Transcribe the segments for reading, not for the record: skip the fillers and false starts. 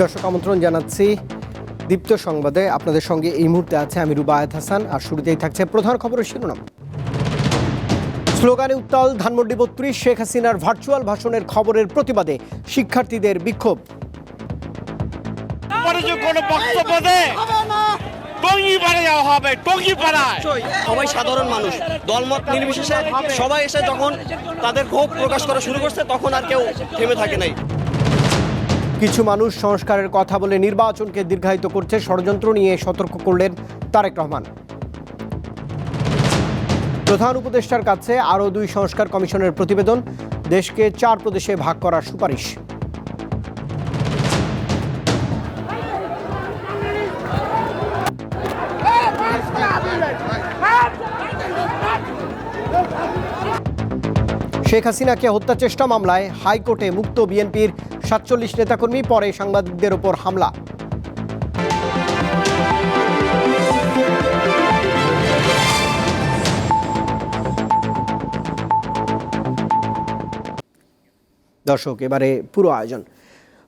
দর্শক আমন্ত্রণ জানাচ্ছি দীপ্ত সংবাদে। আপনাদের সঙ্গে এই মুহূর্তে আছে আমি রুবায়েত হাসান। আর শুরুতেই থাকছে প্রধান খবরের শিরোনাম। স্লোগানে উত্তাল ধানমন্ডি ৩২, শেখ হাসিনার ভার্চুয়াল ভাষণের খবরের প্রতিবাদে শিক্ষার্থীদের বিক্ষোভ। সবাই সাধারণ মানুষ, দলমত নির্বিশেষে সবাই এসে যখন তাদের ক্ষোভ প্রকাশ করা শুরু করছে তখন আর কেউ থেমে থাকে নাই। কিছু মানুষ সংস্কারের কথা বলে নির্বাচনকে দীর্ঘায়িত করছে, ষড়যন্ত্র নিয়ে সতর্ক করলেন তারেক রহমান। প্রধান উপদেষ্টার কাছে আরও 2 সংস্কার কমিশনের প্রতিবেদন, দেশকে 4 প্রদেশে ভাগ করার সুপারিশ। শেখ হাসিনাকে হত্যা চেষ্টা মামলায় হাইকোর্টে মুক্ত বিএনপির 47 নেতাকর্মী, পরে সাংবাদিকদের ওপর হামলা। দর্শক, এবারে পুরো আয়োজন।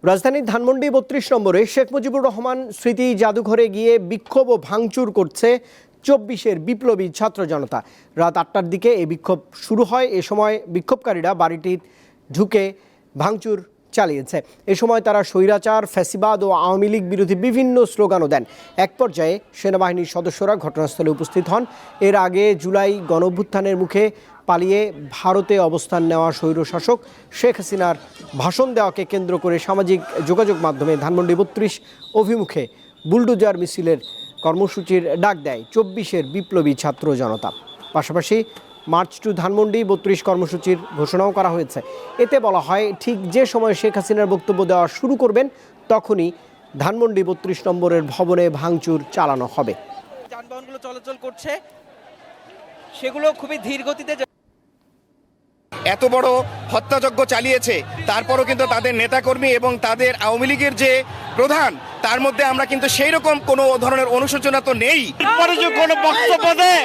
রাজধানীর ধানমন্ডি 32 নম্বরে শেখ মুজিবুর রহমান স্মৃতি জাদুঘরে গিয়ে বিক্ষোভ ও ভাঙচুর করছে 24-এর বিপ্লবী ছাত্র জনতা। রাত 8টার দিকে এই বিক্ষোভ শুরু হয়। এ সময় বিক্ষোভকারীরা বাড়িটির ঢুকে ভাঙচুর চালিয়েছে। এ সময় তারা স্বৈরাচার, ফ্যাসিবাদ ও আওয়ামী লীগ বিরোধী বিভিন্ন স্লোগানও দেন। এক পর্যায়ে সেনাবাহিনীর সদস্যরা ঘটনাস্থলে উপস্থিত হন। এর আগে জুলাই গণঅভ্যুত্থানের মুখে পালিয়ে ভারতে অবস্থান নেওয়া স্বৈরশাসক শেখ হাসিনার ভাষণ দেওয়াকে কেন্দ্র করে সামাজিক যোগাযোগ মাধ্যমে ধানমন্ডি 32 অভিমুখে বুলডোজার মিছিলের কর্মসূচির ডাক দেয় 24-এর বিপ্লবী ছাত্র জনতা। পাশাপাশি মার্চ টু ধানমন্ডি 32 কর্মসূচির ঘোষণাও করা হয়েছে। এতে বলা হয়, ঠিক যে সময় শেখ হাসিনার বক্তব্য দেওয়া শুরু করবেন তখনই ধানমন্ডি 32 নম্বরের ভবনে ভাঙচুর চালানো হবে। যানবাহনগুলো চলাচল করছে, সেগুলো খুবই ধীর গতিতে। এত বড় হত্যাযজ্ঞ চালিয়েছে, তারপরও কিন্তু তাদের নেতাকর্মী এবং তাদের আওয়ামী লীগের যে প্রধান, তার মধ্যে আমরা কিন্তু সেই রকম কোনো ধরনের অনুশোচনা তো নেই। কোনো বক্তব্য দেয়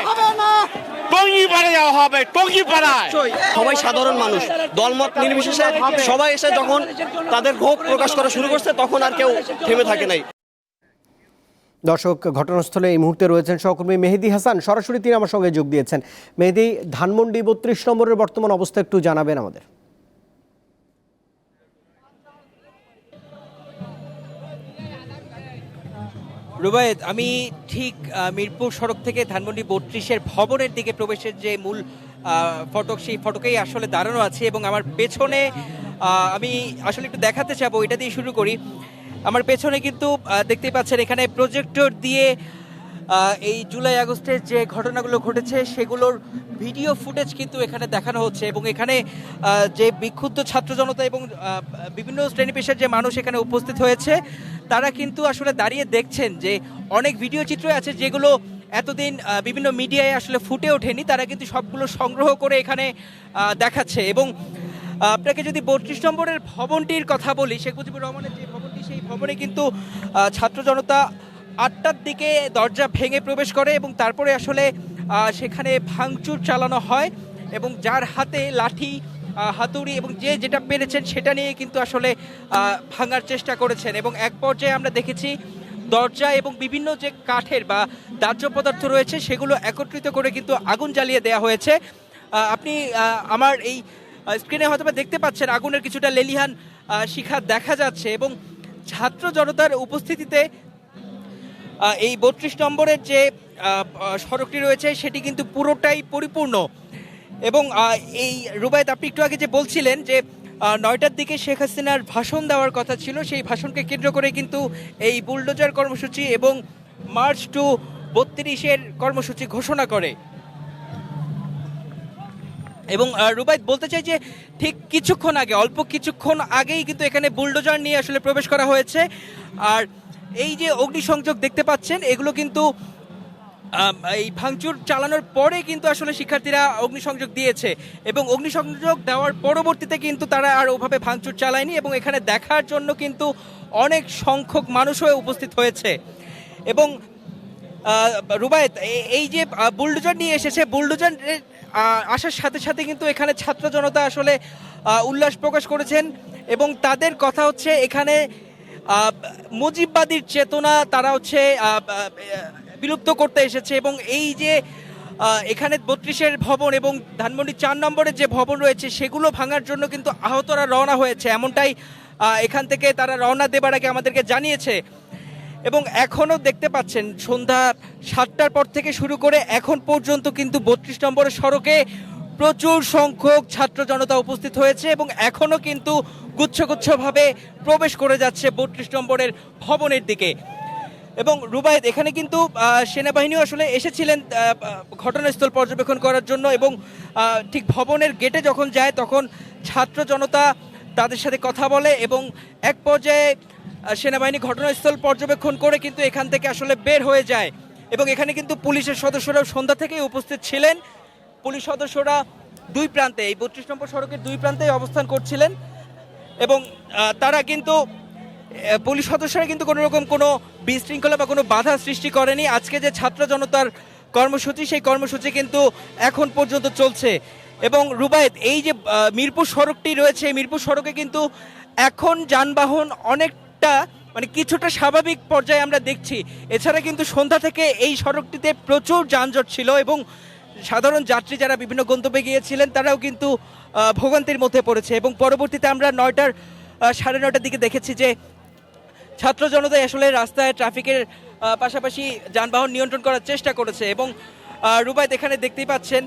সবাই সাধারণ মানুষ, দলমত নির্বিশেষে সবাই এসে যখন তাদের ক্ষোভ প্রকাশ করা শুরু করছে তখন আর কেউ থেমে থাকে নাই। দর্শক, ঘটনাস্থলে এই মুহূর্তে রয়েছেন সহকর্মী মেহেদি হাসান। সরাসরি তিনি আমার সঙ্গে যোগ দিয়েছেন। মেহেদি, ধানমন্ডি 32 নম্বরের বর্তমান অবস্থা একটু জানাবেন আমাদের। রুবায়েত, আমি ঠিক মিরপুর সড়ক থেকে ধানমন্ডি 32-এর ভবনের দিকে প্রবেশের যে মূল ফটক, সেই ফটকেই আসলে দাঁড়ানো আছে এবং আমার পেছনে আমি আসলে একটু দেখাতে চাবো, এটা দিয়ে শুরু করি। আমার পেছনে কিন্তু দেখতেই পাচ্ছেন এখানে প্রজেক্টর দিয়ে এই জুলাই আগস্টের যে ঘটনাগুলো ঘটেছে সেগুলোর ভিডিও ফুটেজ কিন্তু এখানে দেখানো হচ্ছে এবং এখানে যে বিক্ষুব্ধ ছাত্র জনতা এবং বিভিন্ন শ্রেণী পেশার যে মানুষ এখানে উপস্থিত হয়েছে তারা কিন্তু আসলে দাঁড়িয়ে দেখছেন যে অনেক ভিডিও চিত্র আছে যেগুলো এতদিন বিভিন্ন মিডিয়ায় আসলে ফুটে ওঠেনি, তারা কিন্তু সবগুলো সংগ্রহ করে এখানে দেখাচ্ছে। এবং আপনাকে যদি 32 নম্বরের ভবনটির কথা বলি, শেখ মুজিবুর রহমানের যে ভবনটি, সেই ভবনে কিন্তু ছাত্র জনতা 8টার দিকে দরজা ভেঙে প্রবেশ করে এবং তারপরে আসলে সেখানে ভাঙচুর চালানো হয় এবং যার হাতে লাঠি, হাতুড়ি এবং যে যেটা পেরেছেন সেটা নিয়ে কিন্তু আসলে ভাঙার চেষ্টা করেছেন। এবং এক পর্যায়ে আমরা দেখেছি দরজা এবং বিভিন্ন যে কাঠের বা দাহ্য পদার্থ রয়েছে সেগুলো একত্রিত করে কিন্তু আগুন জ্বালিয়ে দেওয়া হয়েছে। আপনি আমার এই স্ক্রিনে হয়তো দেখতে পাচ্ছেন আগুনের কিছুটা লেলিহান শিখা দেখা যাচ্ছে এবং ছাত্র জনতার উপস্থিতিতে এই 32 নম্বরের যে সড়কটি রয়েছে সেটি কিন্তু পুরোটাই পরিপূর্ণ। এবং এই রুবায়েত, আপনি একটু আগে যে বলছিলেন যে 9টার দিকে শেখ হাসিনার ভাষণ দেওয়ার কথা ছিল, সেই ভাষণকে কেন্দ্র করে কিন্তু এই বুলডোজার কর্মসূচি এবং মার্চ টু 32-এর কর্মসূচি ঘোষণা করে। এবং রুবায়েত, বলতে চাই যে ঠিক কিছুক্ষণ আগে, অল্প কিছুক্ষণ আগেই কিন্তু এখানে বুলডোজার নিয়ে আসলে প্রবেশ করা হয়েছে। আর এই যে অগ্নিসংযোগ দেখতে পাচ্ছেন এগুলো কিন্তু এই ভাঙচুর চালানোর পরে কিন্তু আসলে শিক্ষার্থীরা অগ্নিসংযোগ দিয়েছে এবং অগ্নিসংযোগ দেওয়ার পরবর্তীতে কিন্তু তারা আর ওভাবে ভাঙচুর চালায়নি এবং এখানে দেখার জন্য কিন্তু অনেক সংখ্যক মানুষও উপস্থিত হয়েছে। এবং রুবায়েত, এই যে বুলডোজার নিয়ে এসেছে, বুলডোজার আসার সাথে সাথে কিন্তু এখানে ছাত্র জনতা আসলে উল্লাস প্রকাশ করেছেন এবং তাদের কথা হচ্ছে এখানে আহ, মুজিববাদীর চেতনা তারা হচ্ছে বিলুপ্ত করতে এসেছে। এবং এই যে এখানে 32-এর ভবন এবং ধানমন্ডি 4 নম্বরের যে ভবন রয়েছে সেগুলো ভাঙার জন্য কিন্তু আহতরা রওনা হয়েছে, এমনটাই এখান থেকে তারা রওনা দেবার আগে আমাদেরকে জানিয়েছে। এবং এখনও দেখতে পাচ্ছেন সন্ধ্যা 7টার পর থেকে শুরু করে এখন পর্যন্ত কিন্তু 32 নম্বরের সড়কে প্রচুর সংখ্যক ছাত্র জনতা উপস্থিত হয়েছে এবং এখনও কিন্তু গুচ্ছগুচ্ছভাবে প্রবেশ করে যাচ্ছে 32 নম্বরের ভবনের দিকে। এবং রুবায়েত, এখানে কিন্তু সেনাবাহিনীও আসলে এসেছিলেন ঘটনাস্থল পর্যবেক্ষণ করার জন্য। এবং ঠিক ভবনের গেটে যখন যায় তখন ছাত্র জনতা তাদের সাথে কথা বলে এবং এক পর্যায়ে সেনাবাহিনী ঘটনাস্থল পর্যবেক্ষণ করে কিন্তু এখান থেকে আসলে বের হয়ে যায়। এবং এখানে কিন্তু পুলিশের সদস্যরাও সন্ধ্যা থেকেই উপস্থিত ছিলেন। পুলিশ সদস্যরা দুই প্রান্তে, এই 32 নম্বর সড়কের দুই প্রান্তে অবস্থান করছিলেন এবং তারা কিন্তু পুলিশ সদস্যরা কিন্তু কোনো রকম কোনো বিশৃঙ্খলা বা কোনো বাধা সৃষ্টি করেনি। আজকে যে ছাত্র জনতার কর্মসূচি, সেই কর্মসূচি কিন্তু এখন পর্যন্ত চলছে। এবং রুবায়েত, এই যে মিরপুর সড়কটি রয়েছে, মিরপুর সড়কে কিন্তু এখন যানবাহন অনেকটা মানে কিছুটা স্বাভাবিক পর্যায়ে আমরা দেখছি। এছাড়া কিন্তু সন্ধ্যা থেকে এই সড়কটিতে প্রচুর যানজট ছিল এবং সাধারণ যাত্রী যারা বিভিন্ন গন্তব্যে গিয়েছিলেন তারাও কিন্তু ভোগান্তির মধ্যে পড়েছে। এবং পরবর্তীতে আমরা 9টার 9:30 দিকে দেখেছি যে ছাত্র জনতা আসলে রাস্তায় ট্রাফিকের পাশাপাশি যানবাহন নিয়ন্ত্রণ করার চেষ্টা করেছে। এবং রুবায়েত, এখানে দেখতেই পাচ্ছেন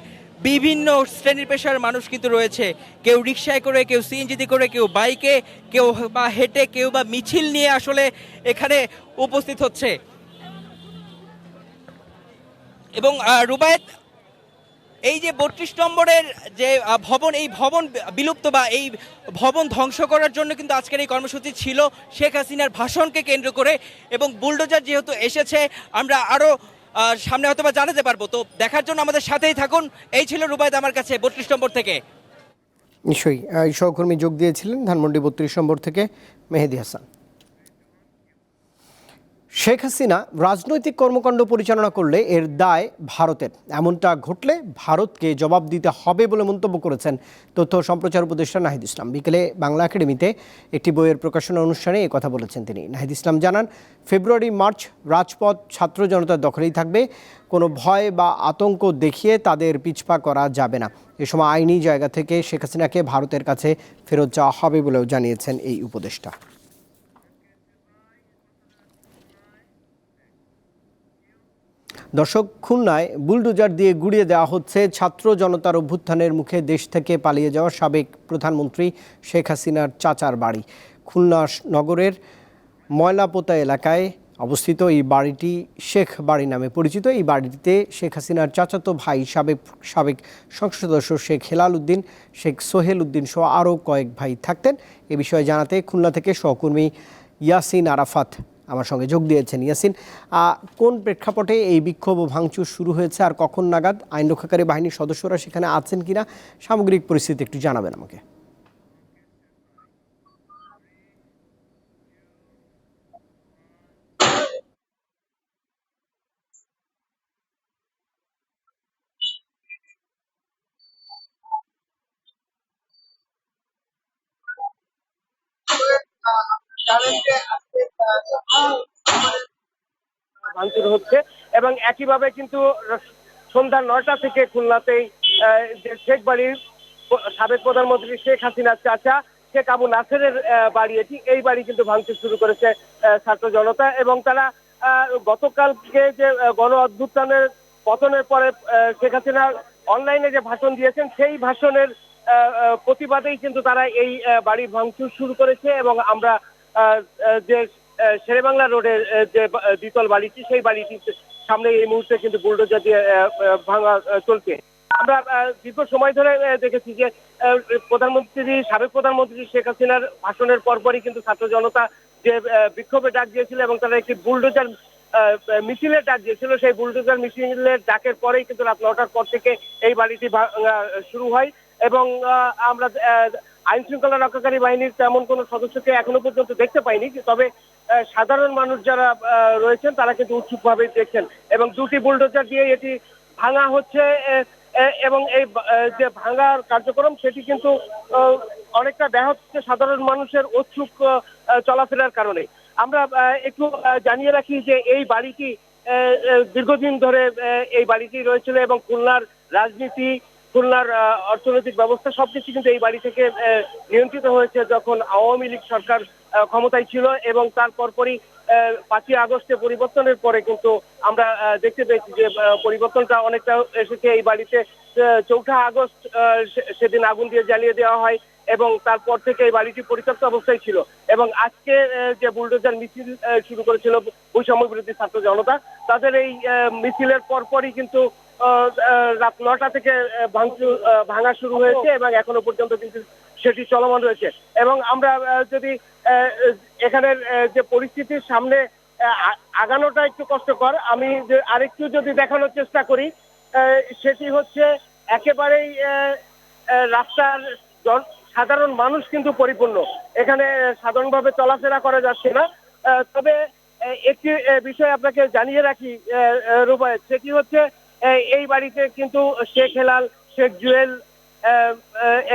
বিভিন্ন শ্রেণীর পেশার মানুষ কিন্তু রয়েছে, কেউ রিকশায় করে, কেউ সিএনজিতে করে, কেউ বাইকে, কেউ বা হেঁটে, কেউ বা মিছিল নিয়ে আসলে এখানে উপস্থিত হচ্ছে। এবং রুবায়েত, এই যে 32 নম্বরের যে ভবন, এই ভবন বিলুপ্ত বা এই ভবন ধ্বংস করার জন্য কিন্তু আজকের এই কর্মসূচি ছিল শেখ হাসিনার ভাষণকে কেন্দ্র করে। এবং বুলডোজার যেহেতু এসেছে, আমরা আরও সামনে হয়তো বা জানাতে পারবো। তো দেখার জন্য আমাদের সাথেই থাকুন। এই ছিল রুবায়েত আমার কাছে 32 নম্বর থেকে। নিশ্চয়ই এই সহকর্মী যোগ দিয়েছিলেন ধানমন্ডি 32 নম্বর থেকে মেহেদি হাসান। শেখ হাসিনা রাজনৈতিক কর্মকাণ্ড পরিচালনা করলে এর দায় ভারতের, এমনটা ঘটলে ভারতকে জবাব দিতে হবে বলে মন্তব্য করেছেন তথ্য সম্প্রচার উপদেষ্টা নাহিদ ইসলাম। বিকেলে বাংলা একাডেমিতে একটি বইয়ের প্রকাশনা অনুষ্ঠানে এই কথা বলেছেন তিনি। নাহিদ ইসলাম জানান, ফেব্রুয়ারি মার্চ রাজপথ ছাত্র জনতার দখলেই থাকবে, কোনো ভয় বা আতঙ্ক দেখিয়ে তাদের পিছপা করা যাবে না। এ সময় আইনি জায়গা থেকে শেখ হাসিনাকে ভারতের কাছে ফেরত যাওয়া হবে বলেও জানিয়েছেন এই উপদেষ্টা। দর্শক, খুলনায় বুলডোজার দিয়ে গুড়িয়ে দেওয়া হচ্ছে ছাত্র জনতার অভ্যুত্থানের মুখে দেশ থেকে পালিয়ে যাওয়া সাবেক প্রধানমন্ত্রী শেখ হাসিনার চাচার বাড়ি। খুলনা নগরের ময়লাপোতা এলাকায় অবস্থিত এই বাড়িটি শেখ বাড়ি নামে পরিচিত। এই বাড়িটিতে শেখ হাসিনার চাচাতো ভাই সাবেক সংসদ সদস্য শেখ হেলাল উদ্দিন, শেখ সোহেল উদ্দিন সহ আরও কয়েক ভাই থাকতেন। এ বিষয়ে জানাতে খুলনা থেকে সহকর্মী ইয়াসিন আরাফাত আমার সঙ্গে যোগ দিয়েছেন। ইয়াসিন, কোন প্রেক্ষাপটে এই বিক্ষোভ ও ভাঙচুর শুরু হয়েছে আর কখন নাগাদ? আইন রক্ষাকারী বাহিনীর সদস্যরা সেখানে আছেন কিনা, সামগ্রিক পরিস্থিতি একটু জানাবেন আমাকে। ভাঙচুর হচ্ছে এবং একইভাবে কিন্তু সন্ধ্যা 9টা থেকে খুলনাতেই যে শেখ বাড়ির সাবেক প্রধানমন্ত্রী শেখ হাসিনার চাচা শেখ আবু নাসেরের বাড়ি, এই বাড়ি কিন্তু ভাঙচুর শুরু করেছে ছাত্র জনতা। এবং তারা গতকালকে যে গণ অভ্যুত্থানের পতনের পরে শেখ হাসিনা অনলাইনে যে ভাষণ দিয়েছেন, সেই ভাষণের প্রতিবাদেই কিন্তু তারা এই বাড়ি ভাঙচুর শুরু করেছে। এবং আমরা যে শেরেবাংলা রোডের যে দ্বিতল বাড়িটি, সেই বাড়িটির সামনে এই মুহূর্তে কিন্তু বুলডোজার দিয়ে ভাঙা চলছে। আমরা দীর্ঘ সময় ধরে দেখেছি যে সাবেক প্রধানমন্ত্রী শেখ হাসিনার ভাষণের পরপরই কিন্তু ছাত্র জনতা যে বিক্ষোভে ডাক দিয়েছিল এবং তারা একটি বুলডোজার মিছিলের ডাক দিয়েছিল, সেই বুলডোজার মিছিলের ডাকের পরেই কিন্তু রাত 9টার পর থেকে এই বাড়িটি শুরু হয়। এবং আমরা আইন শৃঙ্খলা রক্ষাকারী বাহিনীর তেমন কোনো সদস্যকে এখনো পর্যন্ত দেখতে পাইনি, তবে সাধারণ মানুষ যারা রয়েছেন তারা কিন্তু উৎসুকভাবে দেখছেন। এবং দুটি বুলডোজার দিয়ে এটি ভাঙা হচ্ছে এবং এই যে ভাঙার কার্যক্রম সেটি কিন্তু অনেকটা ব্যাহত হচ্ছে সাধারণ মানুষের উৎসুক চলাফেরার কারণে। আমরা একটু জানিয়ে রাখি যে এই বাড়িটি দীর্ঘদিন ধরে এই বাড়িটি রয়েছিল এবং খুলনার রাজনীতি, খুলনার অর্থনৈতিক ব্যবস্থা সবকিছু কিন্তু এই বাড়ি থেকে নিয়ন্ত্রিত হয়েছে যখন আওয়ামী লীগ সরকার ক্ষমতায় ছিল, এবং তার পরপরই 5ই আগস্টে পরিবর্তনের পরে কিন্তু আমরা দেখতে পেয়েছি যে পরিবর্তনটা অনেকটা এসেছে এই বাড়িতে। 4 আগস্ট সেদিন আগুন দিয়ে জ্বালিয়ে দেওয়া হয় এবং তারপর থেকে এই বাড়িটি পরিত্যক্ত অবস্থায় ছিল। এবং আজকে যে বুলডোজার মিছিল শুরু করেছিল বৈষম্য বিরোধী ছাত্র জনতা, তাদের এই মিছিলের পরপরই কিন্তু রাত 9টা থেকে ভাঙা শুরু হয়েছে এবং এখনো পর্যন্ত কিন্তু সেটি চলমান রয়েছে। এবং আমরা যদি এখানের যে পরিস্থিতির সামনে আগানোটা একটু কষ্টকর, আমি আরেকটু যদি দেখানোর চেষ্টা করি, সেটি হচ্ছে একেবারেই রাস্তার সাধারণ মানুষ কিন্তু পরিপূর্ণ, এখানে সাধারণভাবে চলাফেরা করা যাচ্ছে না। তবে একটি বিষয় আপনাকে জানিয়ে রাখি রুবায়েত, সেটি হচ্ছে এই বাড়িতে কিন্তু শেখ হেলাল, শেখ জুয়েল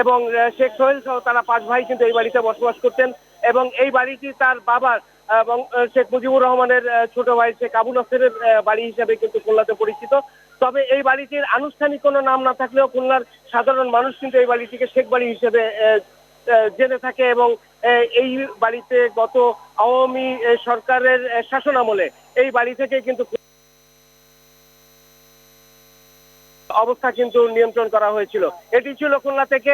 এবং শেখ সোহেল সহ তারা 5 ভাই কিন্তু এই বাড়িতে বসবাস করতেন এবং এই বাড়িটি তার বাবার এবং শেখ মুজিবুর রহমানের ছোট ভাই শেখ আবু নাসেরের বাড়ি হিসেবে কিন্তু খুলনাতে পরিচিত। তবে এই বাড়িটির আনুষ্ঠানিক কোনো নাম না থাকলেও খুলনার সাধারণ মানুষ কিন্তু এই বাড়িটিকে শেখ বাড়ি হিসেবে জেনে থাকে এবং এই বাড়িতে গত আওয়ামী সরকারের শাসন আমলে এই বাড়ি থেকে কিন্তু অবস্থা কিন্তু নিয়ন্ত্রণ করা হয়েছিল। এটি ছিল খুলনা থেকে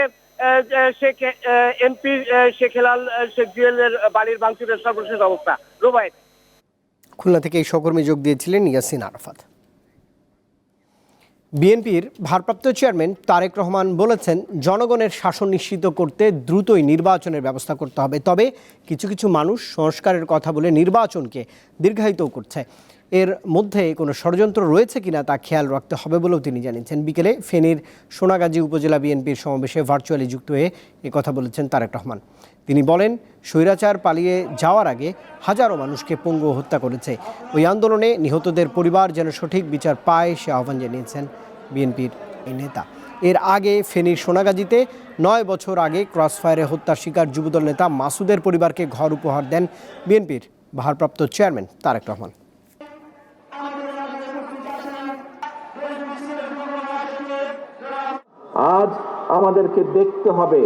শেখ এমপি শেখ হেলাল, শেখ জুয়েলের বাড়ির ভাঙচুরের সর্বশেষ অবস্থা। রুবায়েত। খুলনা থেকে এই সহকর্মী যোগ দিয়েছিলেন ইয়াসিন আরাফাত। বিএনপির ভারপ্রাপ্ত চেয়ারম্যান তারেক রহমান বলেছেন, জনগণের শাসন নিশ্চিত করতে দ্রুতই নির্বাচনের ব্যবস্থা করতে হবে। তবে কিছু কিছু মানুষ সংস্কারের কথা বলে নির্বাচনকে দীর্ঘায়িত করছে। এর মধ্যে কোনো ষড়যন্ত্র রয়েছে কিনা তা খেয়াল রাখতে হবে বলেও তিনি জানিয়েছেন। বিকেলে ফেনীর সোনাগাজী উপজেলা বিএনপির সমাবেশে ভার্চুয়ালি যুক্ত হয়ে কথা বলেছেন তারেক রহমান। তিনি বলেন, স্বৈরাচার পালিয়ে যাওয়ার আগে হাজারো মানুষকে পঙ্গু হত্যা করেছে। ওই আন্দোলনে নিহতদের পরিবার যেন সঠিক বিচার পায় সে আহ্বান জানিয়েছেন বিএনপির এই নেতা। এর আগে ফেনীর সোনাগাজীতে 9 বছর আগে ক্রসফায়ারে হত্যার শিকার যুবদল নেতা মাসুদের পরিবারকে ঘর উপহার দেন বিএনপির ভারপ্রাপ্ত চেয়ারম্যান তারেক রহমান। আজ আমাদেরকে দেখতে হবে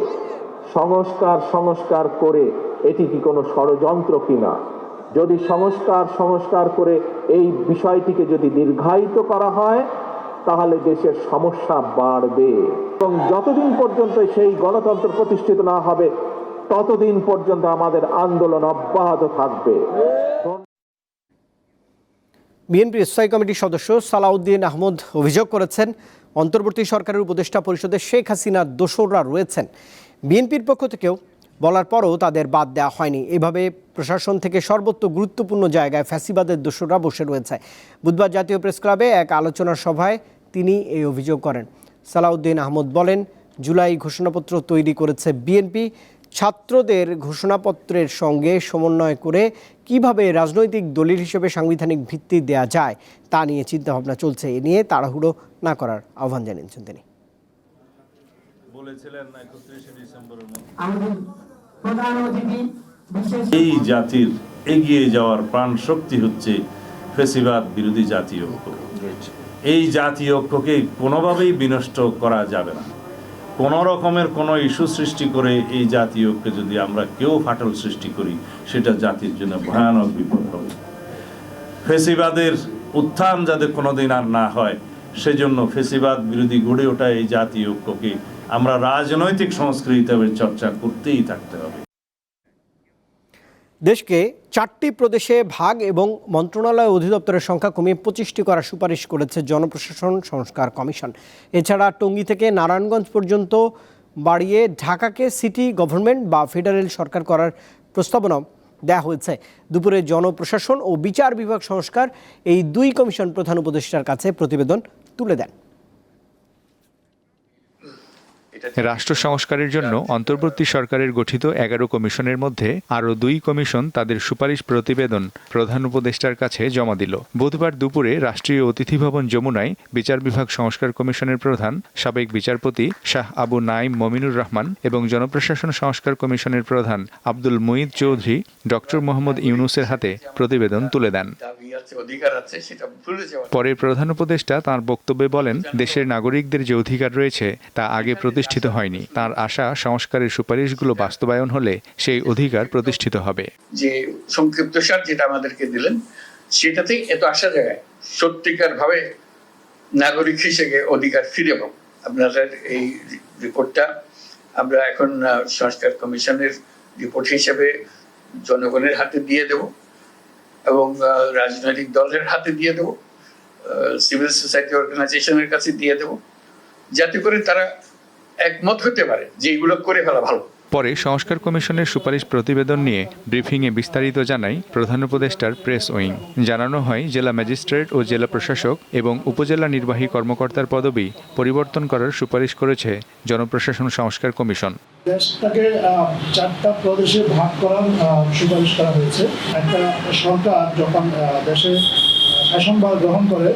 সংস্কার করে এটি কি কোনো ষড়যন্ত্র কিনা। যদি সংস্কার করে এই বিষয়টিকে যদি দীর্ঘায়িত করা হয় তাহলে দেশের সমস্যা বাড়বে এবং যতদিন পর্যন্ত সেই গণতন্ত্র প্রতিষ্ঠিত না হবে ততদিন পর্যন্ত আমাদের আন্দোলন অব্যাহত থাকবে। বিএনপির স্থায়ী কমিটির সদস্য সালাউদ্দিন আহমদ অভিযোগ করেছেন, অন্তর্বর্তী সরকারের উপদেষ্টা পরিষদে শেখ হাসিনার দোসররা রয়েছেন। বিএনপির পক্ষ থেকেও বলার পরও তাদের বাদ দেওয়া হয়নি। এভাবে প্রশাসন থেকে সর্বত্র গুরুত্বপূর্ণ জায়গায় ফ্যাসিবাদের দোসররা বসে রয়েছে। বুধবার জাতীয় প্রেস ক্লাবে এক আলোচনা সভায় তিনি এই অভিযোগ করেন। সালাউদ্দিন আহমদ বলেন, জুলাই ঘোষণাপত্র তৈরি করেছে বিএনপি। ছাত্রদের ঘোষণাপত্রের সঙ্গে সমন্বয় করে কিভাবে রাজনৈতিক দলিল হিসেবে সাংবিধানিক ভিত্তি দেয়া যায় তা নিয়ে চিন্তাভাবনা চলছে। এ নিয়ে তাড়াহুড়ো না করার আহ্বান জানিয়েছেন তিনি। এই জাতির এগিয়ে যাওয়ার প্রাণ শক্তি হচ্ছে ফ্যাসিবাদ বিরোধী জাতীয় ঐক্য। এই জাতীয় ঐক্যকে কোনোভাবেই বিনষ্ট করা যাবে না। কোনো রকমের কোনো ইস্যু সৃষ্টি করে এই জাতীয় ঐক্যে যদি আমরা কেউ ফাটল সৃষ্টি করি সেটা জাতির জন্য ভয়ানক বিপদ হবে। ফ্যাসিবাদের উত্থান যাতে কোনোদিন আর না হয় সেজন্য ফ্যাসিবাদ বিরোধী গড়ে ওঠা এই জাতীয় ঐক্যকে আমরা রাজনৈতিক সংস্কৃতি হিসেবে চর্চা করতেই থাকতে হবে। দেশকে 4টি প্রদেশে ভাগ এবং মন্ত্রণালয় অধিদপ্তরের সংখ্যা কমিয়ে 25টি করার সুপারিশ করেছে জনপ্রশাসন সংস্কার কমিশন। এছাড়া টঙ্গী থেকে নারায়ণগঞ্জ পর্যন্ত বাড়িয়ে ঢাকাকে সিটি গভর্নমেন্ট বা ফেডারেল সরকার করার প্রস্তাবনা দেওয়া হয়েছে। দুপুরে জনপ্রশাসন ও বিচার বিভাগ সংস্কার এই 2 কমিশন প্রধান উপদেষ্টার কাছে প্রতিবেদন তুলে দেন। রাষ্ট্র সংস্কারের জন্য অন্তর্বর্তী সরকারের গঠিত 11 কমিশনের মধ্যে আরও 2 কমিশন তাদের সুপারিশ প্রতিবেদন প্রধান উপদেষ্টার কাছে জমা দিল। বুধবার দুপুরে রাষ্ট্রীয় অতিথি ভবন যমুনায় বিচার বিভাগ সংস্কার কমিশনের প্রধান সাবেক বিচারপতি শাহ আবু নাইম মমিনুর রহমান এবং জনপ্রশাসন সংস্কার কমিশনের প্রধান আব্দুল মুঈদ চৌধুরী ডক্টর মোহাম্মদ ইউনূসের হাতে প্রতিবেদন তুলে দেন। পরে প্রধান উপদেষ্টা তাঁর বক্তব্যে বলেন, দেশের নাগরিকদের যে অধিকার রয়েছে তা আগে প্রতিষ্ঠিত হয়নি। তার আশা সংস্কারের সুপারিশগুলো বাস্তবায়ন হলে সেই অধিকার প্রতিষ্ঠিত হবে। যে সংক্ষিপ্তসার যেটা আমাদেরকে দিলেন সেটাতেই এত আশা জায়গায় সত্যিকার ভাবে নাগরিক হিসেবে অধিকার ফিরে পাব। আপনাদের এই রিপোর্টটা আমরা এখন সংস্কার কমিশনের রিপোর্ট হিসেবে জনগণের হাতে দিয়ে দেব এবং রাজনৈতিক দলের হাতে দিয়ে দেব, সিভিল সোসাইটি অর্গানাইজেশনের কাছে দিয়ে দেব, যাতে করে তারা একমত হতে পারে যে এগুলো করে ফেলা ভালো। পরে সংস্কার কমিশনের সুপারিশ প্রতিবেদন নিয়ে ব্রিফিংয়ে বিস্তারিত জানায় প্রধান উপদেষ্টার প্রেস উইং। জানানো হয়, জেলা ম্যাজিস্ট্রেট ও জেলা প্রশাসক এবং উপজেলা নির্বাহী কর্মকর্তার পদবি পরিবর্তন করার সুপারিশ করেছে জনপ্রশাসন সংস্কার কমিশন। দেশটাকে 4টা প্রদেশে ভাগ করার সুপারিশ করা হয়েছে। একটা সরকার যখন দেশে শাসনভার গ্রহণ করে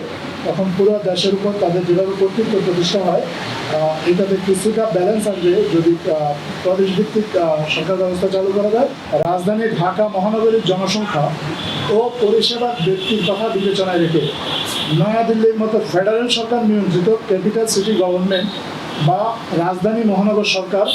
তখন পুরো দেশের উপর তাদের যেভাবে কর্তৃত্ব প্রতিষ্ঠা হয়, এটাতে কিছুটা ব্যালেন্স আসবে যদি প্রদেশ ভিত্তিক সরকার ব্যবস্থা চালু করা যায়। রাজধানী ঢাকা মহানগরীর জনসংখ্যা ও পরিষেবার ব্যক্তির কথা বিবেচনায় রেখে নয়াদিল্লির মতো ফেডারেল সরকার নিয়ন্ত্রিত ক্যাপিটাল সিটি গভর্নমেন্ট বা রাজধানী মহানগর সরকার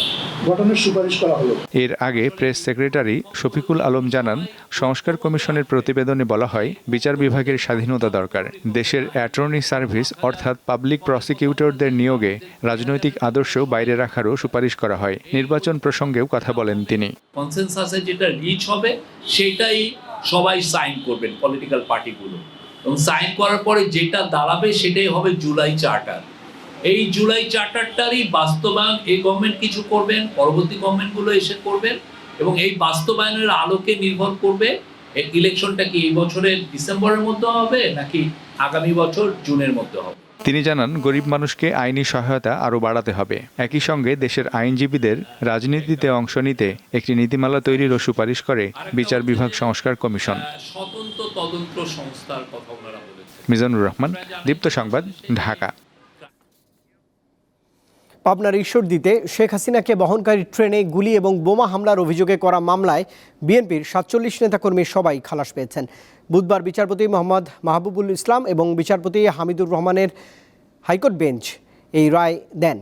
গঠনের সুপারিশ করা হলো। এর আগে প্রেস সেক্রেটারি শফিকুল আলম জানান, সংস্কার কমিশনের প্রতিবেদনে বলা হয়, বিচার বিভাগের স্বাধীনতা দরকার। দেশের অ্যাটর্নি সার্ভিস অর্থাৎ পাবলিক প্রসিকিউটরদের নিয়োগে রাজনৈতিক আদর্শ বাইরে রাখারও সুপারিশ করা হয়। নির্বাচন প্রসঙ্গেও কথা বলেন তিনি। কনসেনসাসে যেটা রিচ হবে সেটাই সবাই সাইন করবেন, পলিটিক্যাল পার্টিগুলো, এবং সাইন করার পরে যেটা দাঁড়াবে সেটাই হবে জুলাই চার্টার। এই জুলাই চার্টারটারই বাস্তবায়ন এই গভর্নমেন্ট কিছু করবেন, পরবর্তী গভর্নমেন্টগুলো এসে করবেন, এবং এই বাস্তবায়নের আলোকে নির্ভর করবে ইলেকশনটা কি এই বছরের ডিসেম্বরের মধ্যে হবে নাকি আগামী বছর জুনের মধ্যে হবে। তিনি জানান, গরিব মানুষকে আইনি সহায়তা আরও বাড়াতে হবে। একই সঙ্গে দেশের আইনজীবীদের রাজনীতিতে অংশ নিতে একটি নীতিমালা তৈরিরও সুপারিশ করে বিচার বিভাগ সংস্কার কমিশন। স্বতন্ত্র তদন্ত সংস্থার কথা ওনারা বলেছেন। মিজানুর রহমান, দীপ্ত সংবাদ, ঢাকা। পাবনার ঈশ্বরদীতে শেখ হাসিনাকে বহনকারী ট্রেনে গুলি এবং বোমা হামলার অভিযোগে করা মামলায় বিএনপির 47 নেতাকর্মী সবাই খালাস পেয়েছেন। বুধবার বিচারপতি মোহাম্মদ মাহবুবুল ইসলাম এবং বিচারপতি হামিদুর রহমানের হাইকোর্ট বেঞ্চ এই রায় দেন।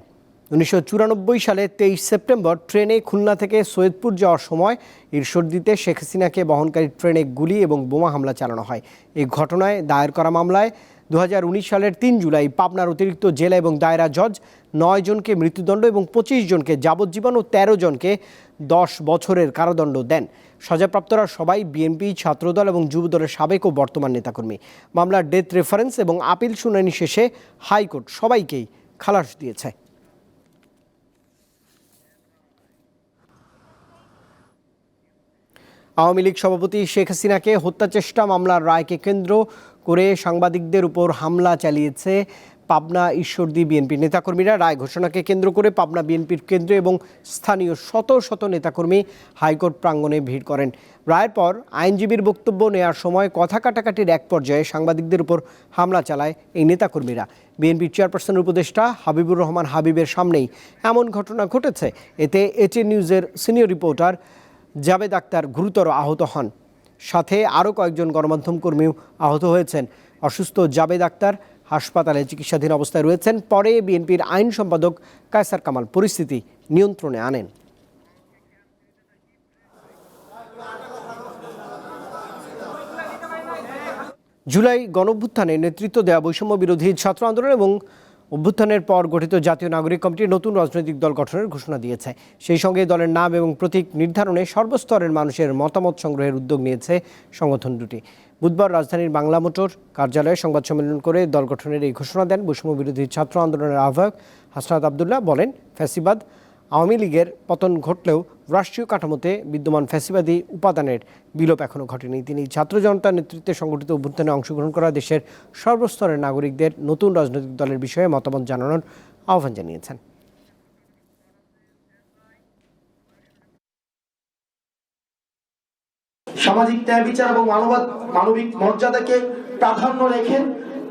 1994 সালে 23 সেপ্টেম্বর ট্রেনে খুলনা থেকে সৈয়দপুর যাওয়ার সময় ঈশ্বরদীতে শেখ হাসিনাকে বহনকারী ট্রেনে গুলি এবং বোমা হামলা চালানো হয়। এই ঘটনায় দায়ের করা মামলায় 2019 সালের 3 জুলাই পাবনার অতিরিক্ত জেলা এবং দায়রা জজ 9 জনকে মৃত্যুদণ্ড এবং 25 জনকে যাবজ্জীবন ও 13 জনকে 10 বছরের কারাদণ্ড দেন। সাজাপ্রাপ্তরা সবাই বিএনপি, ছাত্রদল এবং যুবদলের সাবেক ও বর্তমান নেতাকর্মী। মামলার ডেথ রেফারেন্স এবং আপিল শুনানি শেষে হাইকোর্ট সবাইকেই খালাস দিয়েছে। আওয়ামী লীগ সভাপতি শেখ হাসিনাকে হত্যাচেষ্টা মামলার রায়কে কেন্দ্র করে সাংবাদিকদের উপর হামলা চালিয়েছে পাবনা ঈশ্বরদী বিএনপি নেতাকর্মীরা। রায় ঘোষণাকে কেন্দ্র করে পাবনা বিএনপির কেন্দ্র এবং স্থানীয় শত শত নেতাকর্মী হাইকোর্ট প্রাঙ্গণে ভিড় করেন। রায়ের পর আইনজীবীর বক্তব্য নেওয়ার সময় কথা কাটাকাটির এক পর্যায়ে সাংবাদিকদের উপর হামলা চালায় এই নেতাকর্মীরা। বিএনপির চেয়ারপারসনের উপদেষ্টা হাবিবুর রহমান হাবিবের সামনেই এমন ঘটনা ঘটেছে। এতে এটিএন নিউজের সিনিয়র রিপোর্টার জাবেদ আক্তার গুরুতর আহত হন। সাথে আরও কয়েকজন গণমাধ্যম কর্মীও আহত হয়েছেন। অসুস্থ জাবেদ আক্তার হাসপাতালে চিকিৎসাধীন অবস্থায় রয়েছেন। পরে বিএনপির আইন সম্পাদক কায়সার কামাল পরিস্থিতি নিয়ন্ত্রণে আনেন। জুলাই গণঅভ্যুত্থানে নেতৃত্ব দেওয়া বৈষম্য বিরোধী ছাত্র আন্দোলন এবং অভ্যুত্থানের পর গঠিত জাতীয় নাগরিক কমিটি নতুন রাজনৈতিক দল গঠনের ঘোষণা দিয়েছে। সেই সঙ্গে দলের নাম এবং প্রতীক নির্ধারণে সর্বস্তরের মানুষের মতামত সংগ্রহের উদ্যোগ নিয়েছে সংগঠন দুটি। বুধবার রাজধানীর বাংলা মোটর কার্যালয়ে সংবাদ সম্মেলন করে দল গঠনের এই ঘোষণা দেন বৈষম্য বিরোধী ছাত্র আন্দোলনের আহ্বায়ক হাসনাত আবদুল্লাহ। বলেন, ফ্যাসিবাদ আওয়ামী লীগের পতন ঘটলেও রাষ্ট্রীয় কাঠামোতে বিদ্যমান ফ্যাসিবাদী উপাদানের বিলোপ এখনও ঘটেনি। তিনি ছাত্র জনতার নেতৃত্বে সংগঠিত অভ্যুত্থানে অংশগ্রহণ করা দেশের সর্বস্তরের নাগরিকদের নতুন রাজনৈতিক দলের বিষয়ে মতামত জানানোর আহ্বান জানিয়েছেন। সামাজিক ন্যায় বিচার এবং মানবিক মর্যাদাকে প্রাধান্য রেখে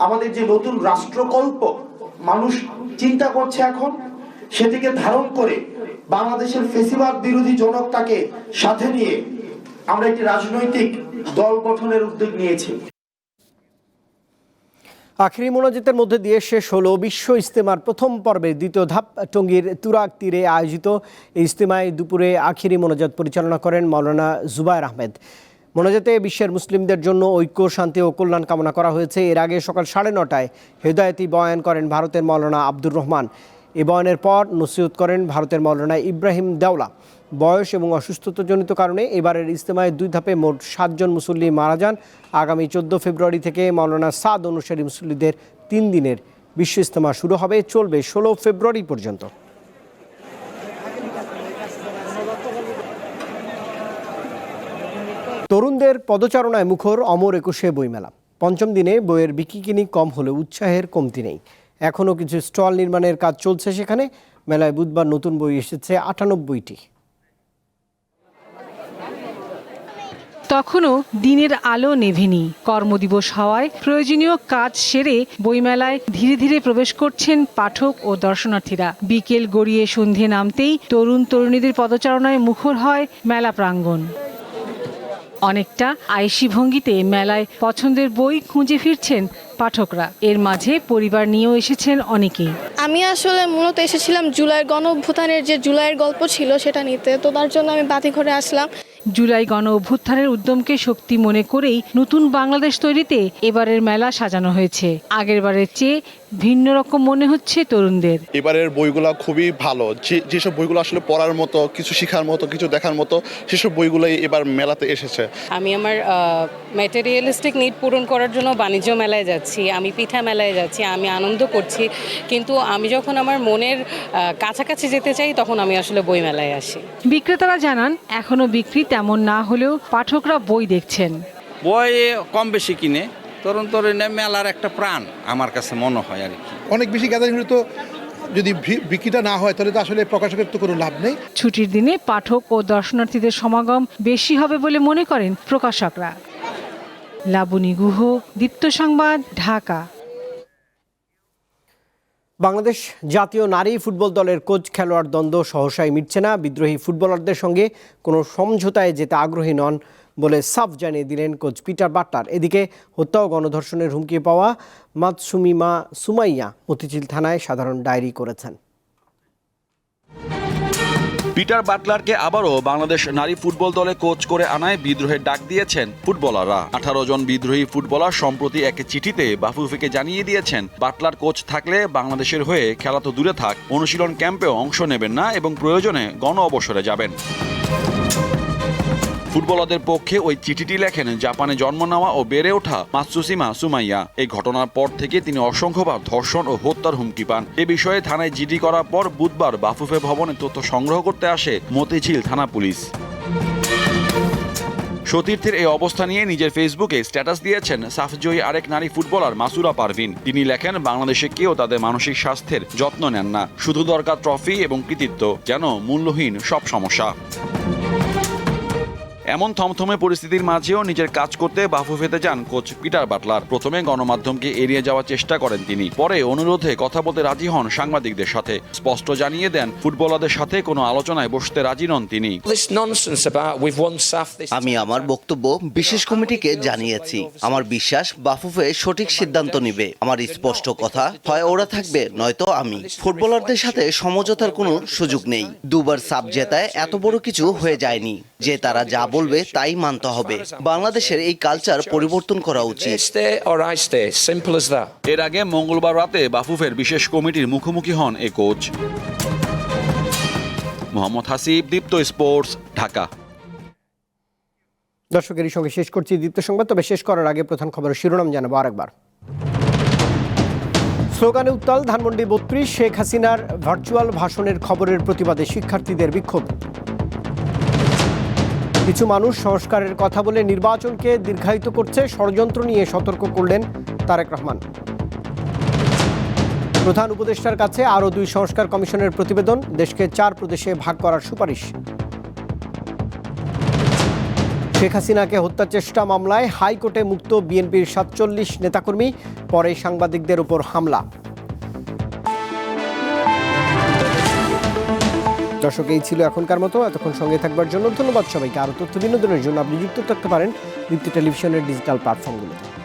আমাদের যে নতুন রাষ্ট্রকল্প মানুষ চিন্তা করছে এখন, সেটিকে ধারণ করে বাংলাদেশের ফ্যাসিবাদ বিরোধী জনতাকে সাথে নিয়ে আমরা একটি রাজনৈতিক দল গঠনের উদ্যোগ নিয়েছি। আখেরি মোনাজাতের মধ্যে দিয়ে শেষ হলো বিশ্ব ইজতেমার প্রথম পর্বের দ্বিতীয় ধাপ। টঙ্গীর তুরাগ তীরে আয়োজিত এই ইজতেমায় দুপুরে আখেরি মোনাজাত পরিচালনা করেন মাওলানা জুবায়ের আহমেদ। মোনাজাতে বিশ্বের মুসলিমদের জন্য ঐক্য, শান্তি ও কল্যাণ কামনা করা হয়েছে। এর আগে সকাল 9:30টায় হেদায়েতি বয়ান করেন ভারতের মাওলানা আব্দুর রহমান। এ বয়ানের পর নসিহত করেন ভারতের মাওলানা ইব্রাহিম দেওলা। বয়স এবং অসুস্থতাজনিত কারণে এবারের ইজতেমায় 2 ধাপে মোট 7 জন মুসল্লি মারা যান। আগামী 14 ফেব্রুয়ারি থেকে মাওলানা সাদ অনুসারী মুসল্লিদের 3 দিনের বিশ্ব ইজতেমা শুরু হবে, চলবে 16 ফেব্রুয়ারি পর্যন্ত। তরুণদের পদচারণায় মুখর অমর 21শে বইমেলা। পঞ্চম দিনে বইয়ের বিক্রি কম হলেও উৎসাহের কমতি নেই। এখনও কিছু স্টল নির্মাণের কাজ চলছে সেখানে। মেলায় বুধবার নতুন বই এসেছে 98টি। তখনও দিনের আলো নেভেনি। কর্মদিবস হওয়ায় প্রয়োজনীয় কাজ সেরে বইমেলায় ধীরে ধীরে প্রবেশ করছেন পাঠক ও দর্শনার্থীরা। বিকেল গড়িয়ে সন্ধে নামতেই তরুণ তরুণীদের পদচারণায় মুখর হয় মেলা প্রাঙ্গণ। অনেকটা আয়েশি ভঙ্গিতে মেলায় পছন্দের বই খুঁজে ফিরছেন পাঠকরা। এর মাঝে পরিবার নিয়েও এসেছেন অনেকেই। আমি আসলে মূলত এসেছিলাম জুলাইয়ের গণ অভ্যুত্থানের যে জুলাইয়ের গল্প ছিল সেটা নিতে, তো তার জন্য আমি বাতিঘরে আসলাম। জুলাই গণ অভ্যুত্থানের উদ্যমকে শক্তি মনে করেই নতুন বাংলাদেশ তৈরিতে এবারের মেলা সাজানো হয়েছে। আগেরবারের চেয়ে ভিন্ন রকম মনে হচ্ছে তরুণদের। এবারের বইগুলো খুবই ভালো, যেসব বইগুলো আসলে পড়ার মতো, কিছু শেখার মতো, কিছু দেখার মতো, সেসব বইগুলোই এবার মেলাতে এসেছে। আমি আমার ম্যাটেরিয়ালিস্টিক নিড পূরণ করার জন্য বাণিজ্য মেলায় যাচ্ছি, আমি পিঠা মেলায় যাচ্ছি, আমি আনন্দ করছি, কিন্তু আমি যখন আমার মনের কাছাকাছি যেতে চাই তখন আমি আসলে বই মেলায় আসি। বিক্রেতারা জানান এখনো বিক্রি তেমন না হলেও পাঠকরা বই দেখছেন। বই কম বেশি কিনে তরুণ তরুণী মেলার একটা প্রাণ আমার কাছে মনে হয় আর কি। অনেক বেশি গ্যাদারিং হলে তো যদি বিক্রিটা না হয় তাহলে তো আসলে প্রকাশকের তো কোনো লাভ নেই। ছুটির দিনে পাঠক ও দর্শনার্থীদের সমাগম বেশি হবে বলে মনে করেন প্রকাশকরা। লাবণী গুহ, দীপ্ত সংবাদ, ঢাকা। বাংলাদেশ জাতীয় নারী ফুটবল দলের কোচ খেলোয়াড় দ্বন্দ্ব সহসাই মিটছে না। বিদ্রোহী ফুটবলারদের সঙ্গে কোনো সমঝোতায় যেতে আগ্রহী নন বলে সাফ জানিয়ে দিলেন কোচ পিটার বাটলার। এদিকে হত্যা ও গণধর্ষণের হুমকি পাওয়া মাতসুমিমা সুমাইয়া মতিঝিল থানায় সাধারণ ডায়েরি করেছেন। পিটার বাটলারকে আবারও বাংলাদেশ নারী ফুটবল দলে কোচ করে আনায় বিদ্রোহের ডাক দিয়েছেন ফুটবলাররা। 18 জন বিদ্রোহী ফুটবলার সম্প্রতি এক চিঠিতে বাফুফেকে জানিয়ে দিয়েছেন বাটলার কোচ থাকলে বাংলাদেশের হয়ে খেলা তো দূরে থাক, অনুশীলন ক্যাম্পেও অংশ নেবেন না এবং প্রয়োজনে গণ অবসরে যাবেন। ফুটবলারদের পক্ষে ওই চিঠিটি লেখেন জাপানে জন্ম নেওয়া ও বেড়ে ওঠা মাতসুমিমা সুমাইয়া। এই ঘটনার পর থেকে তিনি অসংখ্যবার ধর্ষণ ও হত্যার হুমকি পান। এ বিষয়ে থানায় জিডি করার পর বুধবার বাফুফে ভবনে তথ্য সংগ্রহ করতে আসে মতিঝিল থানা পুলিশ। সতীর্থের এই অবস্থা নিয়ে নিজের ফেসবুকে স্ট্যাটাস দিয়েছেন সাফজয়ী আরেক নারী ফুটবলার মাসুরা পারভিন। তিনি লেখেন, বাংলাদেশে কেউ তাদের মানসিক স্বাস্থ্যের যত্ন নেন না, শুধু দরকার ট্রফি এবং কৃতিত্ব, যেন মূল্যহীন সব সমস্যা। এমন থমথমে পরিস্থিতির মাঝেও নিজের কাজ করতে বাফুফেতে যান কোচ পিটার বাটলার। প্রথমে গণমাধ্যমকে এড়িয়ে যাওয়ার চেষ্টা করেন তিনি, পরে অনুরোধে কথা বলতে রাজি হন সাংবাদিকদের সাথে। স্পষ্ট জানিয়ে দেন ফুটবলারদের সাথে কোনো আলোচনায় বসতে রাজি নন তিনি। আমি আমার বক্তব্য বিশেষ কমিটিকে জানিয়েছি। আমার বিশ্বাস বাফুফে সঠিক সিদ্ধান্ত নেবে। আমার স্পষ্ট কথা, হয় ওরা থাকবে নয়তো আমি। ফুটবলারদের সাথে সমঝোতার কোনো সুযোগ নেই। 2 বার সাব জেতায় এত বড় কিছু হয়ে যায়নি যে তারা যা বলবে তাই মানতে হবে। বাংলাদেশের এই কালচার পরিবর্তন করা উচিত। এর আগে মঙ্গলবার রাতে বাফুফের বিশেষ কমিটির মুখোমুখি হন এ কোচ। মোহাম্মদ হাসিব, দীপ্ত স্পোর্টস, ঢাকা। দর্শকের সঙ্গে শেষ করছি দীপ্ত সংবাদ। তবে শেষ করার আগে প্রধান খবরের শিরোনাম জানাবো আরেকবার। স্লোগানে উত্তাল ধানমন্ডি 32, শেখ হাসিনার ভার্চুয়াল ভাষণের খবরের প্রতিবাদে শিক্ষার্থীদের বিক্ষোভ। কিছু মানুষ সংস্কারের কথা বলে নির্বাচনকে দীর্ঘায়িত করছে, ষড়যন্ত্র নিয়ে সতর্ক করলেন তারেক রহমান। প্রধান উপদেষ্টার কাছে আরও 2 সংস্কার কমিশনের প্রতিবেদন, দেশকে 4 প্রদেশে ভাগ করার সুপারিশ। শেখ হাসিনাকে হত্যা চেষ্টা মামলায় হাইকোর্টে মুক্ত বিএনপির ৪৭ নেতাকর্মী, পরে সাংবাদিকদের উপর হামলা। দর্শক, এই ছিল এখনকার মতো। এতক্ষণ সঙ্গে থাকবার জন্য ধন্যবাদ সবাইকে। আরও তথ্য বিনোদনের জন্য আপনি যুক্ত থাকতে পারেন দীপ্তি টেলিভিশনের ডিজিটাল প্ল্যাটফর্মগুলোতে।